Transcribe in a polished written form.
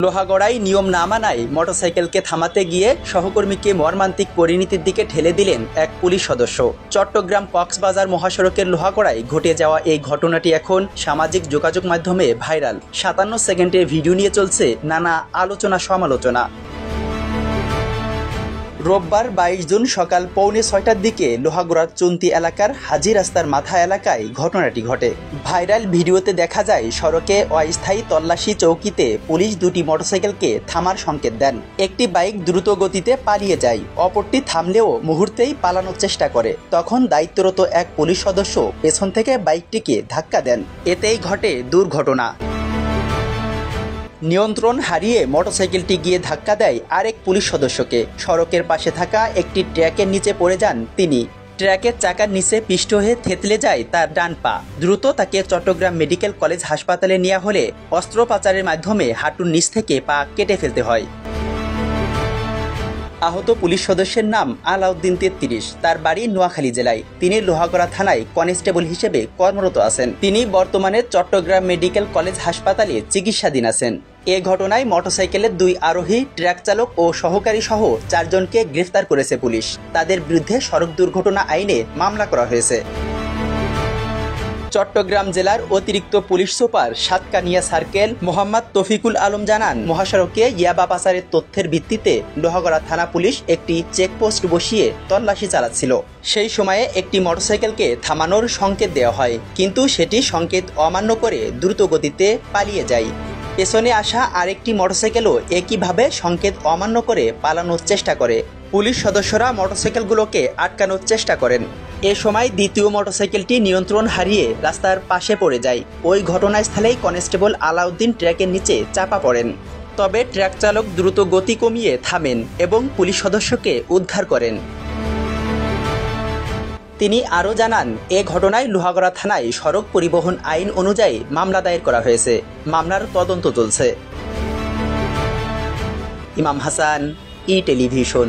লোহাগড়ায় নিয়ম না মানায় মোটরসাইকেলকে থামাতে গিয়ে সহকর্মীকে মর্মান্তিক পরিণতির দিকে ঠেলে দিলেন এক পুলিশ সদস্য। চট্টগ্রাম কক্সবাজার মহাসড়কের লোহাগড়ায় ঘটে যাওয়া এই ঘটনাটি এখন সামাজিক যোগাযোগ মাধ্যমে ভাইরাল। 57 সেকেন্ডের ভিডিও নিয়ে চলছে নানা আলোচনা সমালোচনা। রোববার 22 জুন সকাল 5:45টার দিকে লোহাগড়ার চুন্তি এলাকার হাজি রাস্তার মাথা এলাকায় ঘটনাটি ঘটে। ভাইরাল ভিডিওতে দেখা যায় সড়কে অস্থায়ী তল্লাশি চৌকিতে পুলিশ দুটি মোটরসাইকেলকে থামার সংকেত দেন। একটি বাইক দ্রুত গতিতে পালিয়ে যায়, অপরটি থামলেও মুহূর্তেই পালানোর চেষ্টা করে। তখন দায়িত্বরত এক পুলিশ সদস্য পেছন থেকে বাইকটিকে ধাক্কা দেন, এতেই ঘটে দুর্ঘটনা। নিয়ন্ত্রণ হারিয়ে মোটরসাইকেলটি গিয়ে ধাক্কা দেয় আরেক পুলিশ সদস্যকে। সড়কের পাশে থাকা একটি ট্র্যাকের নিচে পড়ে যান তিনি। ট্র্যাকের চাকার নিচে পিষ্ট হয়ে থেতলে যায় তার ডান পা। দ্রুত তাকে চট্টগ্রাম মেডিকেল কলেজ হাসপাতালে নেওয়া হলে অস্ত্রোপচারের মাধ্যমে হাঁটুর নিচ থেকে পা কেটে ফেলতে হয়। আহত পুলিশ সদস্যের নাম আলাউদ্দিন 33। তার বাড়ি নোয়াখালী জেলায়। তিনি লোহাগড়া থানায় কনস্টেবল হিসেবে কর্মরত আছেন। তিনি বর্তমানে চট্টগ্রাম মেডিকেল কলেজ হাসপাতালে চিকিৎসাধীন আছেন। এ ঘটনায় মোটরসাইকেলের 2 আরোহী, ট্রাক চালক ও সহকারী সহ 4 জনকে গ্রেফতার করেছে পুলিশ। তাদের বিরুদ্ধে সড়ক দুর্ঘটনা আইনে মামলা করা হয়েছে। চট্টগ্রাম জেলার অতিরিক্ত police super Satkania circle Mohammad Taufiqul Alam জানান, মহাসড়কে ইয়াবা পাচারের তথ্যের ভিত্তিতে লোহাগড়া থানা পুলিশ একটি চেকপোস্ট বসিয়ে তল্লাশি চালাচ্ছিল। সেই সময়ে একটি মোটরসাইকেলকে থামানোর সংকেত দেওয়া হয়, কিন্তু সেটি সংকেত অমান্য করে দ্রুত গতিতে পালিয়ে যায়। পেছনে আসা আরেকটি মোটরসাইকেলও একইভাবে সংকেত অমান্য করে পালানোর চেষ্টা করে। পুলিশ সদস্যরা মোটরসাইকেলগুলোকে আটকানোর চেষ্টা করেন। এ সময় দ্বিতীয় মোটরসাইকেলটি নিয়ন্ত্রণ হারিয়ে রাস্তার পাশে পড়ে যায়। ওই ঘটনাস্থলেই কনস্টেবল আলাউদ্দিন ট্র্যাকের নিচে চাপা পড়েন। তবে ট্রাক চালক দ্রুত গতি কমিয়ে থামেন এবং পুলিশ সদস্যকে উদ্ধার করেন। তিনি আরও জানান, এ ঘটনায় লোহাগড়া থানায় সড়ক পরিবহন আইন অনুযায়ী মামলা দায়ের করা হয়েছে। মামলার তদন্ত চলছে। ইমাম হাসান, ই টেলিভিশন।